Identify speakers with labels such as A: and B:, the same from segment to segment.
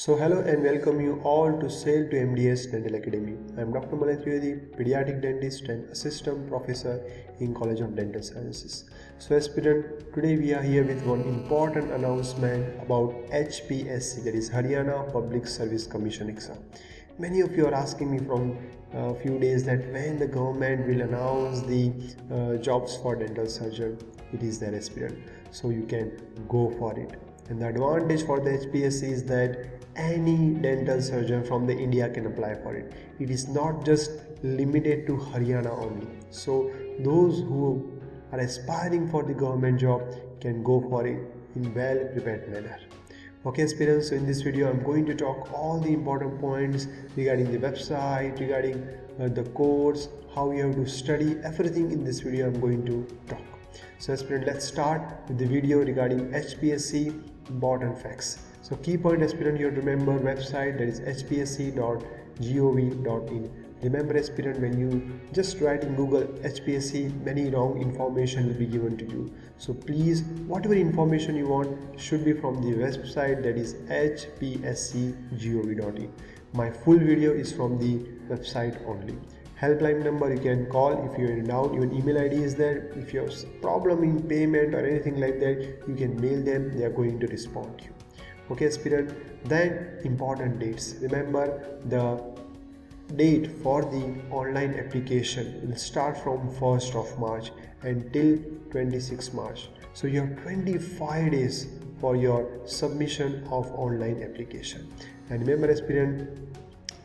A: So hello and welcome you all to Sail to MDS Dental Academy. I am Dr. Malay Trivedi, pediatric dentist and assistant professor in College of Dental Sciences. So aspirant, today we are here with one important announcement about HPSC, that is Haryana Public Service Commission exam. Many of you are asking me from a few days that when the government will announce the jobs for dental surgeon. It is their aspirant, so you can go for it. And the advantage for the HPSC is that any dental surgeon from the India can apply for it. It is not just limited to Haryana only. So those who are aspiring for the government job can go for it in well prepared manner. Okay aspirants, so in this video I'm going to talk all the important points regarding the website, regarding the course, how you have to study, everything in this video I'm going to talk. So aspirant, let's start with the video regarding HPSC important facts. So key point aspirant, you have to remember website, that is hpsc.gov.in. Remember aspirant, when you just write in Google HPSC, many wrong information will be given to you. So please, whatever information you want should be from the website, that is hpsc.gov.in. My full video is from the website only. Helpline number you can call if you're in doubt, even email ID is there. If you have problem in payment or anything like that, you can mail them, they are going to respond to you. Okay aspirant, then important dates. Remember, the date for the online application will start from 1st of March until 26 March. So you have 25 days for your submission of online application. And remember aspirant,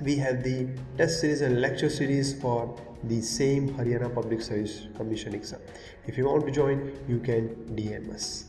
A: we have the test series and lecture series for the same Haryana Public Service Commission exam. If you want to join, you can DM us.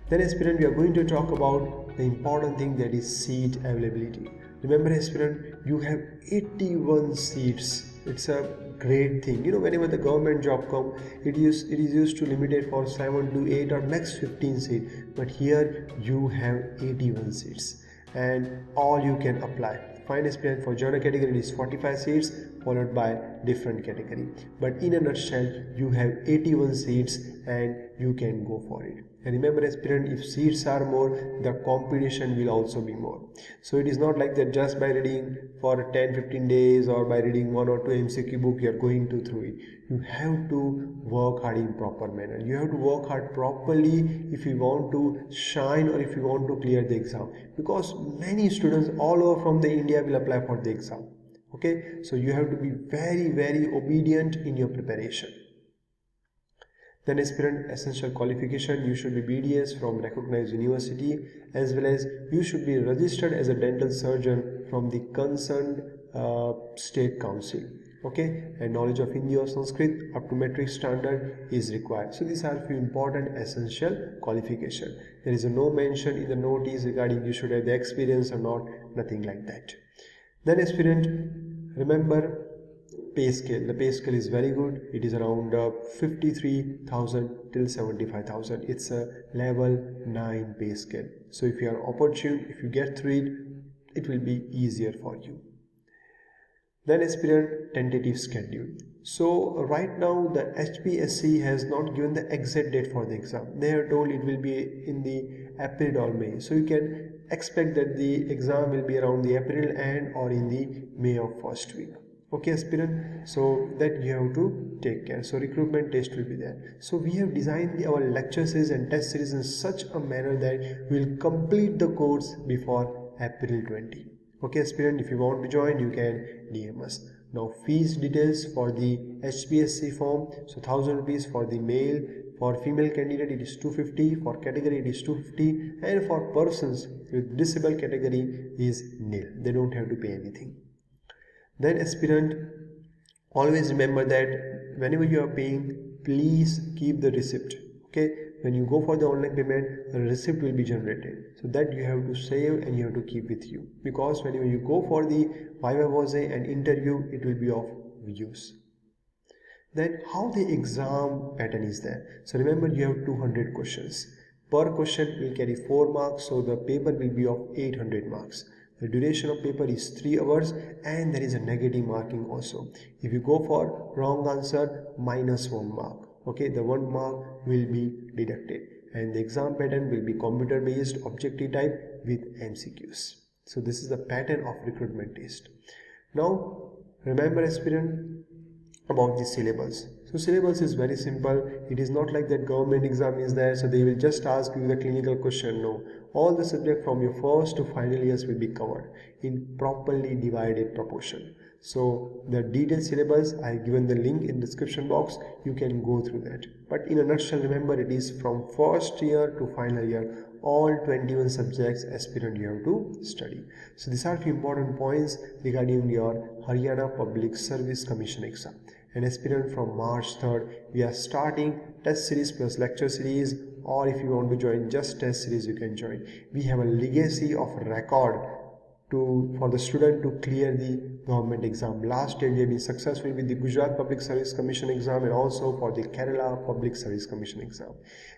A: Then aspirant, we are going to talk about the important thing, that is seat availability. Remember aspirant, you have 81 seats. It's a great thing. You know, whenever the government job come, it is used to limited for 7 to 8 or max 15 seats. But here you have 81 seats and all you can apply. Fine aspirant, for general category it is 45 seats followed by different category. But in a nutshell, you have 81 seats and you can go for it. And remember aspirant, if seats are more, the competition will also be more. So it is not like that just by reading for 10-15 days or by reading 1 or 2 MCQ book you are going to through it. You have to work hard in proper manner. You have to work hard properly if you want to shine or if you want to clear the exam, because many students all over from the India will apply for the exam. Okay, so you have to be very obedient in your preparation. Then aspirant, essential qualification, you should be BDS from recognized university, as well as you should be registered as a dental surgeon from the concerned state council. Okay, and knowledge of Hindi or Sanskrit up to metric standard is required. So these are few important essential qualification. There is no mention in the notice regarding you should have the experience or not, nothing like that. Then aspirant, remember pay scale. The pay scale is very good. It is around 53,000 till 75,000. It's a level 9 pay scale. So if you are opportune, if you get through it, it will be easier for you. Then aspirant, tentative schedule. So right now the HPSC has not given the exact date for the exam. They are told it will be in the April or May. So you can expect that the exam will be around the April end or in the May of first week. Okay aspirant, so that you have to take care. So recruitment test will be there. So we have designed our lecture series and test series in such a manner that we will complete the course before April 20. Okay aspirant, if you want to join, you can DM us. Now fees details for the HPSC form. So 1,000 rupees for the male. For female candidate it is 250, for category it is 250, and for persons with disabled category is nil. They don't have to pay anything. Then aspirant, always remember that whenever you are paying, please keep the receipt. Okay, when you go for the online payment, a receipt will be generated, so that you have to save and you have to keep with you, because whenever you go for the viva voce and interview, it will be of use. Then how the exam pattern is there. So remember, you have 200 questions. Per question will carry 4 marks, so the paper will be of 800 marks. The duration of paper is 3 hours and there is a negative marking also. If you go for wrong answer, -1 mark. Okay, the 1 mark will be deducted, and the exam pattern will be computer based objective type with MCQs. So this is the pattern of recruitment test. Now remember aspirant, about the syllabus. So syllabus is very simple. It is not like that government exam is there, so they will just ask you the clinical question. No, all the subject from your first to final years will be covered in properly divided proportion. So the detailed syllabus, I have given the link in description box. You can go through that. But in a nutshell, remember it is from first year to final year, all 21 subjects aspirant you have to study. So these are few important points regarding your Haryana Public Service Commission exam. And aspirant, from March 3rd we are starting test series plus lecture series, or if you want to join just test series you can join. We have a legacy of record for the student to clear the government exam. Last year we have been successful with the Gujarat Public Service Commission exam and also for the Kerala Public Service Commission exam.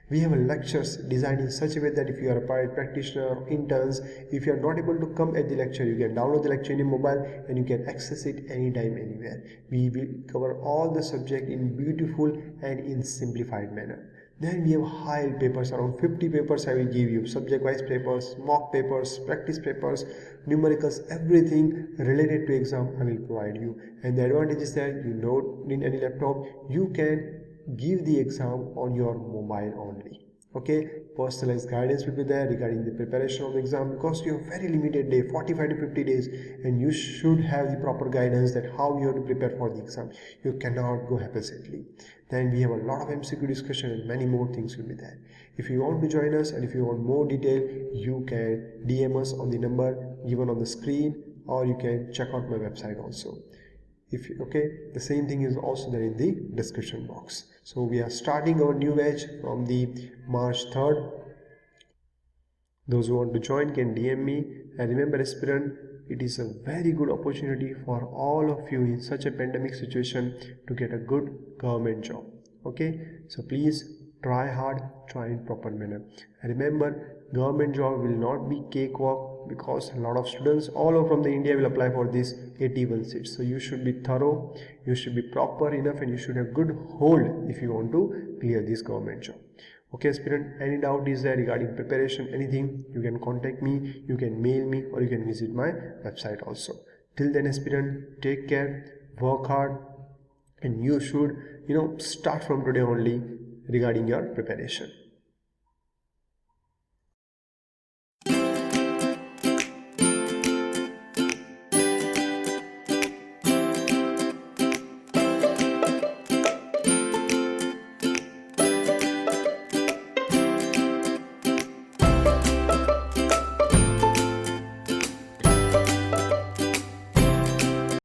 A: We have lectures designed in such a way that if you are a private practitioner or interns, if you are not able to come at the lecture, you can download the lecture in your mobile and you can access it anytime, anywhere. We will cover all the subject in beautiful and in simplified manner. Then we have high papers, around 50 papers I will give you, subject wise papers, mock papers, practice papers, numericals, everything related to exam I will provide you. And the advantage is that you don't need any laptop, you can give the exam on your mobile only. Okay, personalized guidance will be there regarding the preparation of the exam, because you have very limited day, 45 to 50 days, and you should have the proper guidance that how you have to prepare for the exam. You cannot go haphazardly. Then we have a lot of MCQ discussion and many more things will be there. If you want to join us and if you want more detail, you can DM us on the number given on the screen, or you can check out my website also. The same thing is also there in the description box. So we are starting our new batch from the March 3rd. Those who want to join can DM me. And remember aspirant, it is a very good opportunity for all of you in such a pandemic situation to get a good government job. Okay, so please try hard, try in proper manner. And remember, government job will not be cakewalk, because a lot of students all over from the India will apply for this 81 seats. So you should be thorough, you should be proper enough, and you should have good hold if you want to clear this government job. Okay aspirant, any doubt is there regarding preparation, anything, you can contact me, you can mail me, or you can visit my website also. Till then aspirant, take care, work hard, and you should start from today only regarding your preparation.